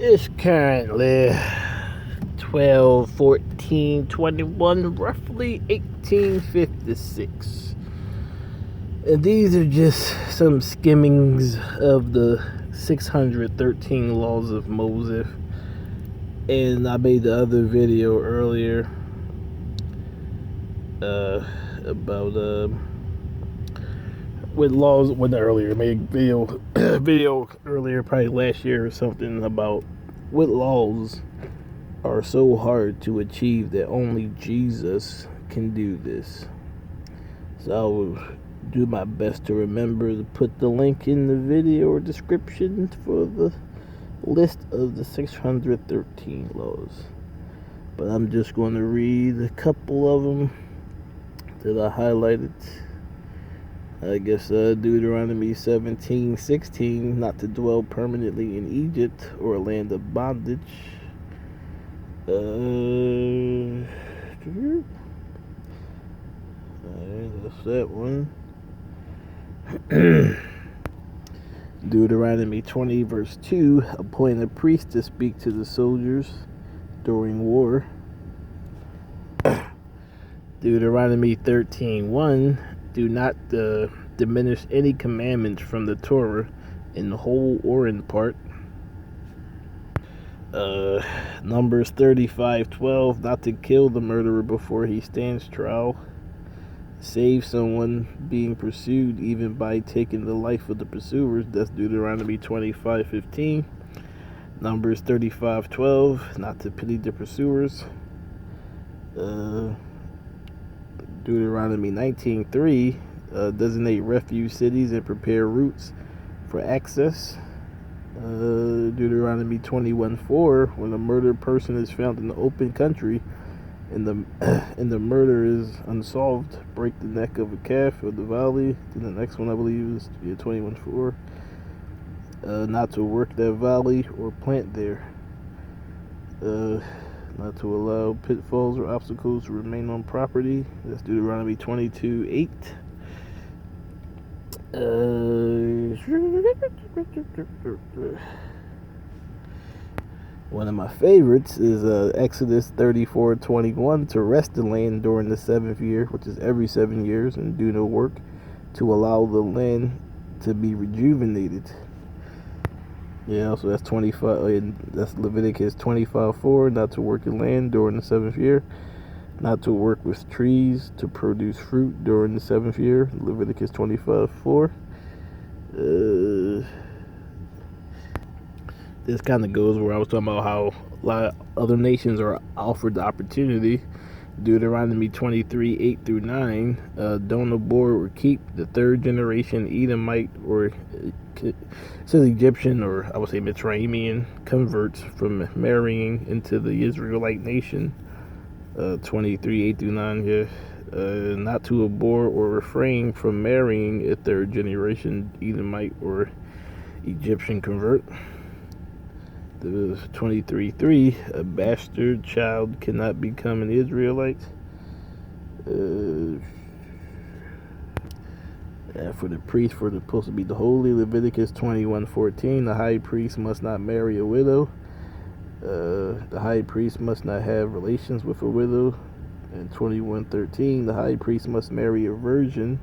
It's currently 12/14/21, roughly 1856. And these are just some skimmings of the 613 laws of Mosef. And I made the other video earlier about with laws. When earlier made video earlier, probably last year or something, about what laws are so hard to achieve that only Jesus can do this. So I will do my best to remember to put the link in the video or description for the list of the 613 laws. But I'm just going to read a couple of them that I highlighted. I guess Deuteronomy 17:16, not to dwell permanently in Egypt or a land of bondage. That's that one. Deuteronomy 20 verse 2, appoint a priest to speak to the soldiers during war. Deuteronomy 13:1, do not diminish any commandments from the Torah in whole or in part. Numbers 35:12, not to kill the murderer before he stands trial. Save someone being pursued even by taking the life of the pursuers. That's Deuteronomy 25:15. Numbers 35:12, not to pity the pursuers. Deuteronomy 19:3, designate refuge cities and prepare routes for access. Deuteronomy 21:4, when a murdered person is found in the open country and the murder is unsolved, break the neck of a calf of the valley. And the next one, I believe, is 21:4, not to work that valley or plant there. Not to allow pitfalls or obstacles to remain on property. That's Deuteronomy 22:8. One of my favorites is Exodus 34:21, to rest the land during the 7th year, which is every 7 years, and do no work, to allow the land to be rejuvenated. Yeah, so that's 25. That's Leviticus 25:4, not to work the land during the 7th year, not to work with trees to produce fruit during the 7th year. Leviticus 25:4. This kind of goes where I was talking about how a lot of other nations are offered the opportunity. Deuteronomy 23:8-9, don't abhor or keep the third generation Edomite, or it says Egyptian, or I would say Mitzrayimian converts from marrying into the Israelite nation. 23:8-9 here. Not to abhor or refrain from marrying a third generation Edomite or Egyptian convert. The 23:3, a bastard child cannot become an Israelite. For the priest, for the supposed to be the holy, Leviticus 21:14, the high priest must not marry a widow. The high priest must not have relations with a widow. And 21:13, the high priest must marry a virgin.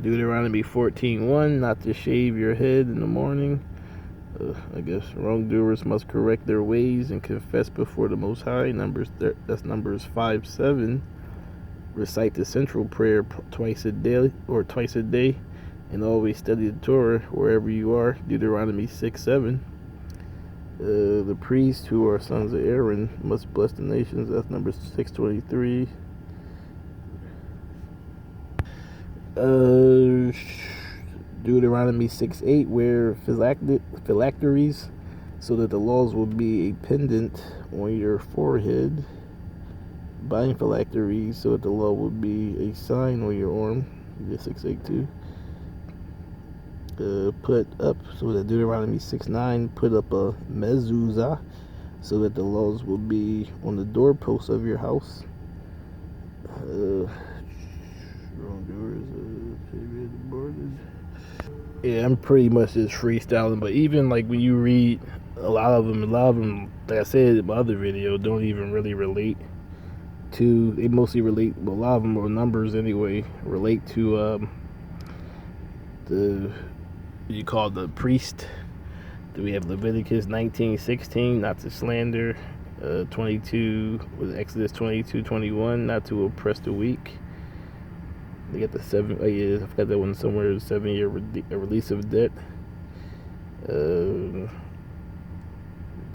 Deuteronomy 14:1, not to shave your head in the morning. I guess wrongdoers must correct their ways and confess before the Most High. That's Numbers 5:7. Recite the central prayer twice a day, and always study the Torah wherever you are. Deuteronomy 6:7. The priests who are sons of Aaron must bless the nations. That's Numbers 6:23. Deuteronomy 6:8, wear phylacteries so that the laws will be a pendant on your forehead. Bind phylacteries so that the law will be a sign on your arm. 6:8 too. Put up, so that Deuteronomy 6:9, put up a mezuzah so that the laws will be on the doorposts of your house. Wrongdoers, Yeah, I'm pretty much just freestyling. But even like when you read a lot of them, like I said in my other video, don't even really relate to. They mostly relate. Well, a lot of them are numbers anyway. Relate to the you call the priest. Do we have Leviticus 19:16, not to slander? 22 was Exodus 22:21, not to oppress the weak. They got the seven. Oh yeah, I forgot that one somewhere. 7-year release of debt. The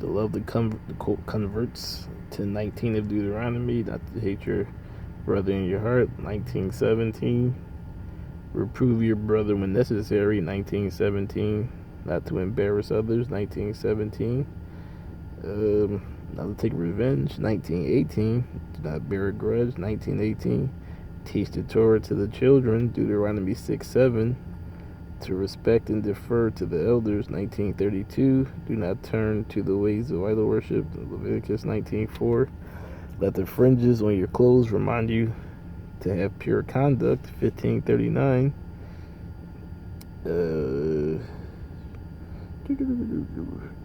love that converts to 19 of Deuteronomy, not to hate your brother in your heart. 19:17. Reprove your brother when necessary. 19:17. Not to embarrass others. 19:17. Not to take revenge. 19:18. Do not bear a grudge. 19:18. Teach the Torah to the children. Deuteronomy 6:7. To respect and defer to the elders. 19:32. Do not turn to the ways of idol worship. Leviticus 19:4. Let the fringes on your clothes remind you to have pure conduct. 15:39. Do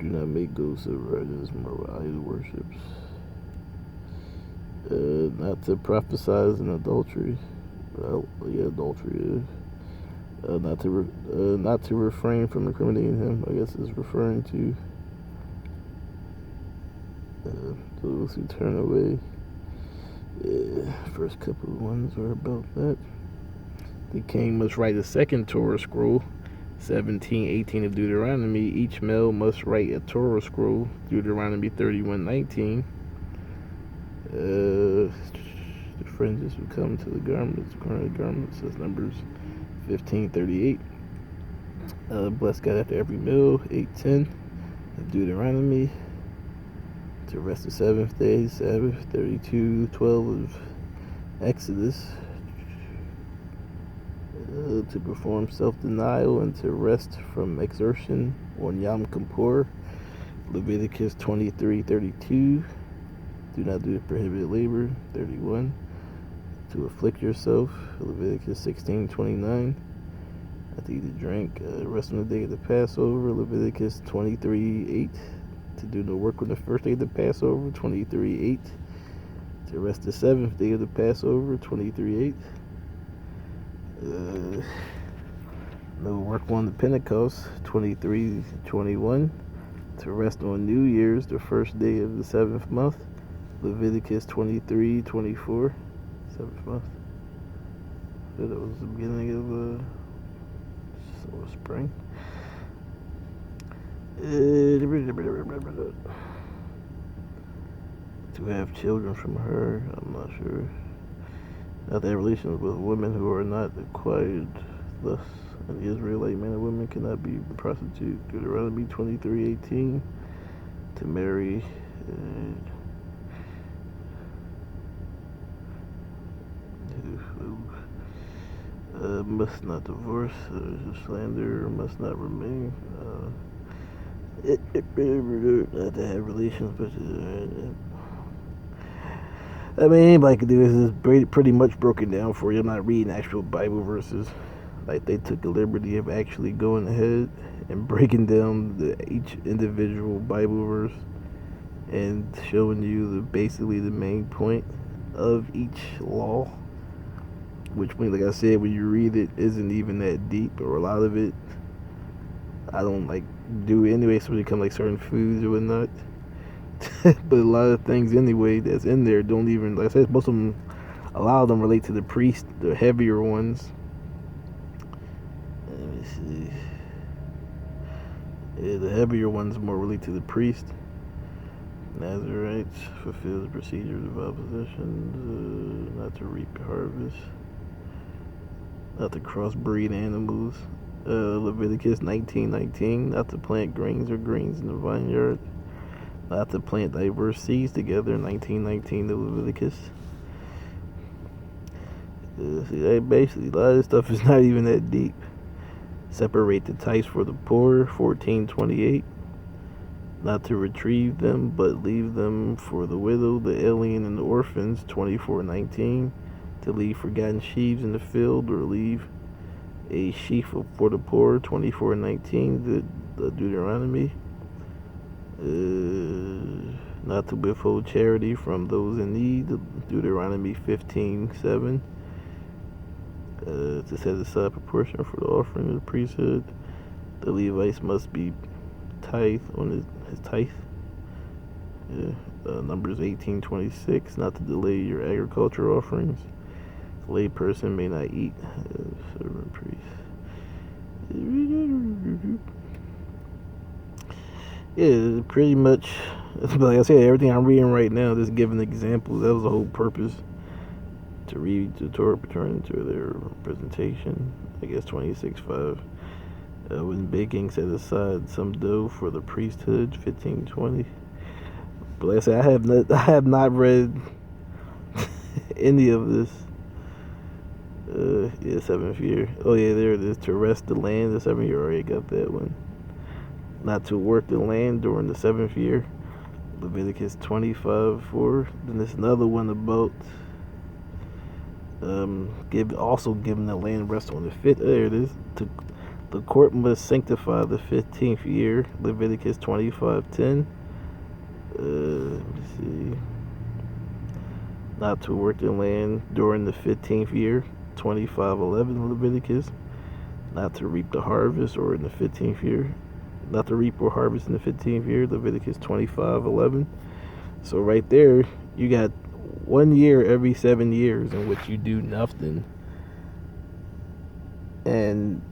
not make ghosts of writers more idol worships. Not to prophesize in adultery. Well, yeah, adultery is. Not to refrain from incriminating him. I guess it's referring to those who turn away. Yeah, first couple of ones are about that. The king must write a second Torah scroll. 17:18 of Deuteronomy. Each male must write a Torah scroll. Deuteronomy 31:19. The fringes who come to the garments, says Numbers 15:38. Bless God after every meal. 8:10 of Deuteronomy. To rest the seventh day, Sabbath. 32:12 of Exodus. To perform self-denial and to rest from exertion on Yom Kippur. Leviticus 23:32. Do not do prohibited labor. 31. To afflict yourself. Leviticus 16:29. Not to eat or drink. Rest on the day of the Passover. Leviticus 23:8. To do no work on the first day of the Passover. 23:8. To rest the seventh day of the Passover. 23:8. No work on the Pentecost. 23:21. To rest on New Year's, the first day of the seventh month. Leviticus 23:24. Seventh month. So that was the beginning of spring. To have children from her, I'm not sure. Not to have relations with women who are not acquired. Thus, an Israelite man and woman cannot be prostitute. Deuteronomy 23:18. To marry. Must not divorce. Slander must not remain. Not to have relations, but I mean, anybody can do this. It's pretty much broken down for you. I'm not reading actual Bible verses. Like, they took the liberty of actually going ahead and breaking down each individual Bible verse and showing you basically the main point of each law. Which, like I said, when you read it, isn't even that deep, or a lot of it I don't like do anyway, so when it comes like certain foods or whatnot. But a lot of things anyway that's in there don't even, like I said, most of them, a lot of them relate to the priest, the heavier ones. Let me see. Yeah, the heavier ones more relate to the priest. Nazarites fulfill the procedures of opposition, not to reap harvest, not to crossbreed animals. Leviticus 19:19, not to plant grains or greens in the vineyard, not to plant diverse seeds together. 19:19 of Leviticus. See, basically, a lot of this stuff is not even that deep. Separate the tithes for the poor. 14:28. Not to retrieve them, but leave them for the widow, the alien, and the orphans. 24:19. To leave forgotten sheaves in the field, or leave a sheaf for the poor, 24:19, the Deuteronomy. Not to withhold charity from those in need, Deuteronomy 15:7. To set aside proportion for the offering of the priesthood, the Levites must be tithe on his tithe. Numbers 18:26, not to delay your agricultural offerings. Lay person may not eat. Servant priest. Yeah, pretty much. Like I said, everything I'm reading right now, just giving examples. That was the whole purpose, to read the Torah pertaining to their presentation. I guess 26:5. When baking, set aside some dough for the priesthood. 15:20. But like I said, I have not read any of this. Yeah, 7th year. Oh yeah, there it is. To rest the land. The 7th year, already got that one. Not to work the land during the 7th year. Leviticus 25:4. Then there's another one about also giving the land rest on the 5th. There it is. The court must sanctify the 15th year. Leviticus 25:10. Let me see. Not to work the land during the 15th year. 25:11 Leviticus. Not to reap the harvest or in the 15th year. Not to reap or harvest in the 15th year. Leviticus 25:11. So right there, you got 1 year every 7 years in which you do nothing. And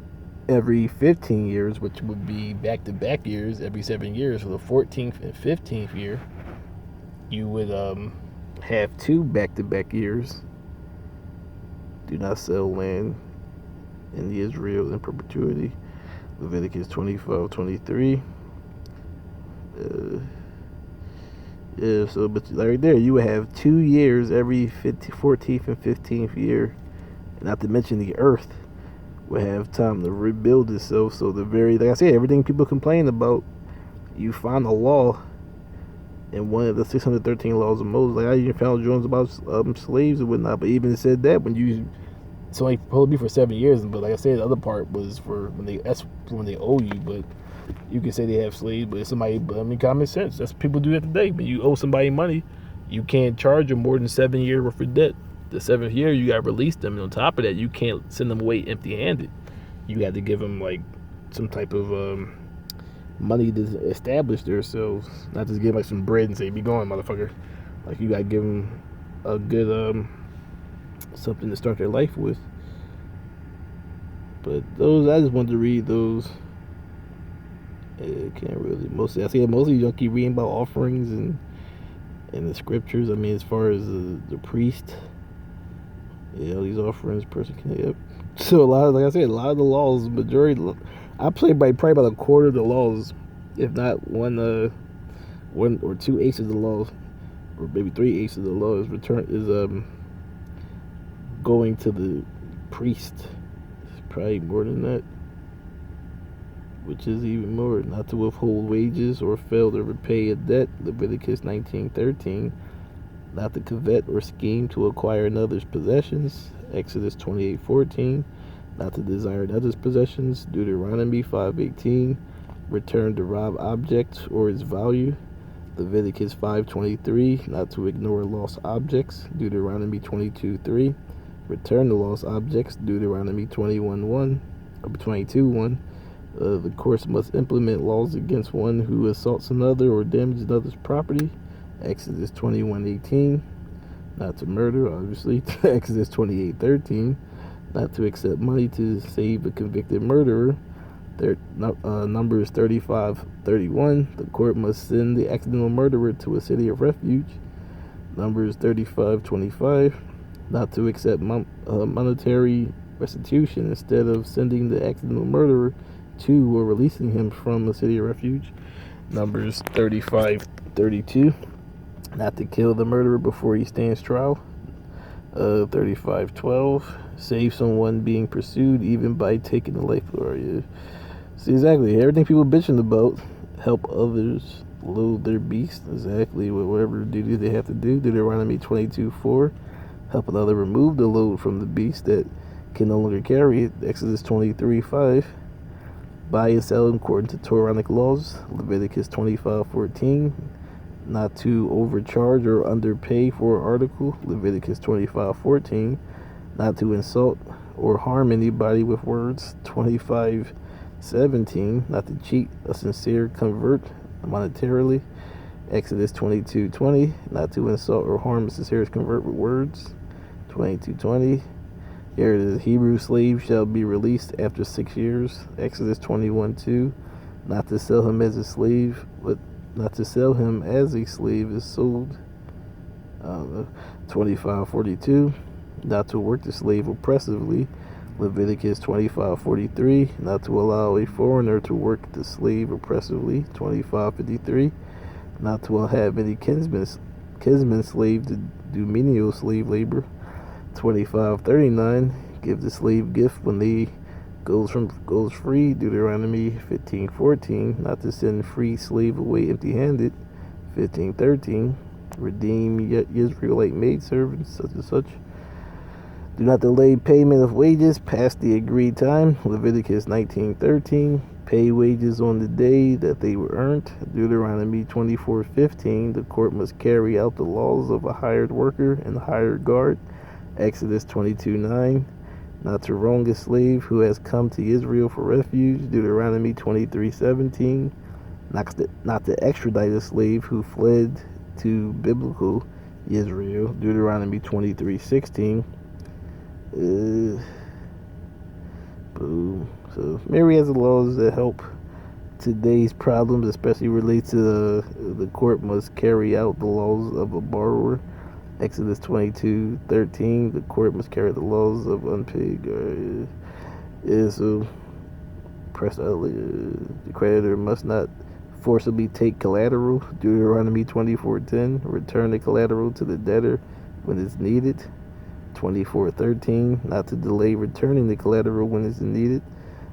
every 15 years, which would be back-to-back years, every 7 years, for the 14th and 15th year, you would have 2 back-to-back years. Do not sell land in the Israel in perpetuity. Leviticus 25:23. Yeah, so but right there, you would have 2 years every 14th and 15th year. Not to mention the earth will have time to rebuild itself. So like I said, everything people complain about, you find a law in one of the 613 laws of Moses. Like I even found joints about slaves and whatnot, but even said that it's only supposed to be for 7 years. But like I said, the other part was for when they owe you. But you can say they have slaves, but it's somebody. But I mean, common sense. That's what people do that today. When you owe somebody money, you can't charge them more than 7 years worth of debt. The 7th year, you got to release them. And on top of that, you can't send them away empty-handed. You got to give them like some type of money to establish themselves, not just give them like some bread and say, "Be gone, motherfucker." Like you got to give them a good something to start their life with. But those, I just wanted to read those. Can't really mostly. I see mostly you don't keep reading about offerings and the scriptures. I mean, as far as the priest. Yeah, all these offerings, person can. Yep. So like I said, a lot of the laws, majority, I play by probably about a quarter of the laws, if not one or 2/8 of the laws, or maybe 3/8 of the laws going to the priest. It's probably more than that, which is even more. Not to withhold wages or fail to repay a debt. Leviticus 19:13. Not to covet or scheme to acquire another's possessions. Exodus 28:14. Not to desire another's possessions. Deuteronomy 5:18. Return to rob objects or its value. Leviticus 5:23. Not to ignore lost objects. Deuteronomy 22:3. Return to lost objects. Deuteronomy 21:1 or 22:1. The courts must implement laws against one who assaults another or damages another's property. Exodus 21:18. Not to murder, obviously. Exodus 28:13. Not to accept money to save a convicted murderer. Numbers 35:31. The court must send the accidental murderer to a city of refuge. Numbers 35:25. Not to accept monetary restitution instead of sending the accidental murderer to or releasing him from a city of refuge. Numbers 35:32. Not to kill the murderer before he stands trial. 35:12. Save someone being pursued even by taking the life of you. See, exactly. Everything people bitching about. Help others load their beast. Exactly. Whatever duty they have to do. Deuteronomy 22:4. Help another remove the load from the beast that can no longer carry it. Exodus 23:5. Buy and sell according to Toranic laws. Leviticus 25:14. Not to overcharge or underpay for an article. Leviticus 25:14. Not to insult or harm anybody with words. 25:17. Not to cheat a sincere convert monetarily. Exodus 22:20. Not to insult or harm a sincere convert with words. 22:20. Here it is. Hebrew slave shall be released after 6 years. Exodus 21:2. Not to sell him as a slave, but not to sell him as a slave is sold. 25:42. Not to work the slave oppressively. Leviticus 25:43. Not to allow a foreigner to work the slave oppressively. 25:53. Not to have any kinsman slave to do menial slave labor. 25:39. Give the slave gift when they goes free. Deuteronomy 15:14. Not to send free slave away empty-handed. 15:13. Redeem Israelite maidservants such and such. Do not delay payment of wages past the agreed time. Leviticus 19:13. Pay wages on the day that they were earned. Deuteronomy 24:15. The court must carry out the laws of a hired worker and hired guard. Exodus 22:9. Not to wrong a slave who has come to Israel for refuge. Deuteronomy 23:17. Not to extradite a slave who fled to biblical Israel. Deuteronomy 23:16. Boom. So Mary has the laws that help today's problems, especially related to the court must carry out the laws of a borrower. Exodus 22:13. The court must carry the laws of unpaid. So the creditor must not forcibly take collateral. Deuteronomy 24:10. Return the collateral to the debtor when it's needed. 24:13. Not to delay returning the collateral when it's needed.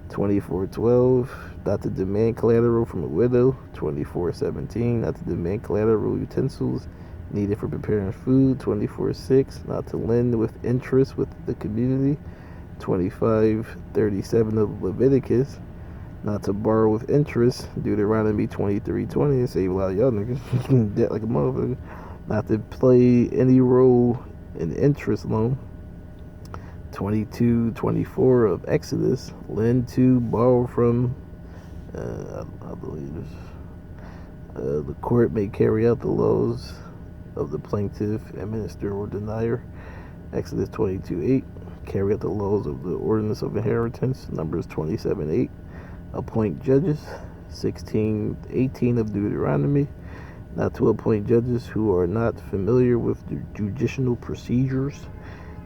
24:12. Not to demand collateral from a widow. 24:17. Not to demand collateral utensils needed for preparing food. 24:6. Not to lend with interest with the community. 25:37 of Leviticus. Not to borrow with interest. Deuteronomy 23:20. Save a lot of y'all niggas debt like a motherfucker. Not to play any role in interest loan. 22:24 of Exodus. Lend to, borrow from. I believe this. The court may carry out the laws of the plaintiff, administer, or denier. Exodus 22:8. Carry out the laws of the ordinance of inheritance. Numbers 27:8. Appoint judges. 16:18 of Deuteronomy. Not to appoint judges who are not familiar with the judicial procedures.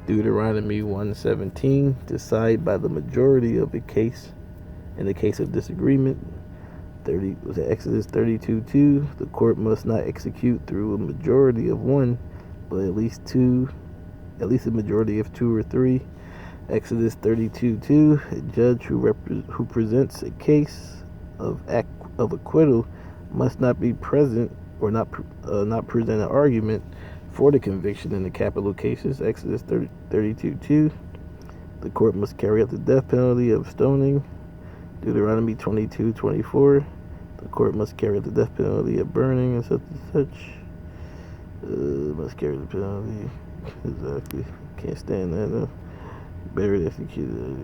Deuteronomy 1:17. Decide by the majority of a case in the case of disagreement. Exodus 32:2. The court must not execute through a majority of one, but at least a majority of two or three. Exodus 32:2. A judge who presents a case of acquittal must not be present or not present an argument for the conviction in the capital cases. Exodus 32:2. The court must carry out the death penalty of stoning. Deuteronomy 22:24. The court must carry out the death penalty of burning and such and such. Must carry the penalty. Exactly. Can't stand that. No. Buried executed.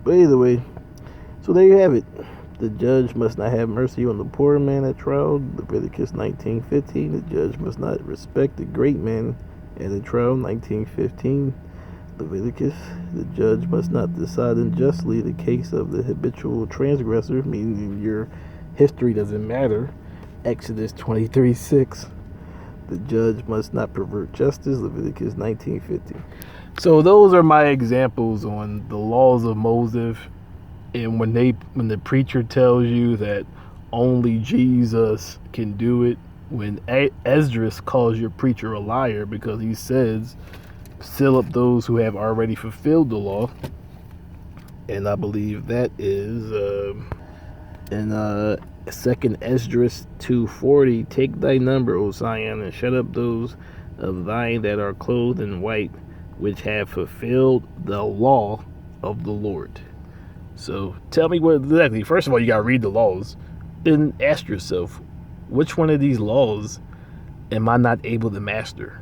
But either way, so there you have it. The judge must not have mercy on the poor man at trial. Leviticus 19:15. The judge must not respect the great man at a trial. 19:15. Leviticus. The judge must not decide unjustly the case of the habitual transgressor, meaning your history doesn't matter. Exodus 23:6. The judge must not pervert justice. Leviticus 19:15. So those are my examples on the laws of mosef. And when the preacher tells you that only Jesus can do it, when Esdras calls your preacher a liar because he says, seal up those who have already fulfilled the law. And I believe that is And second Esdras 2:40, take thy number, O Zion, and shut up those of thine that are clothed in white, which have fulfilled the law of the Lord. So tell me what exactly. First of all, you gotta read the laws. Then ask yourself, which one of these laws am I not able to master?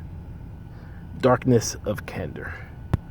Darkness of candor.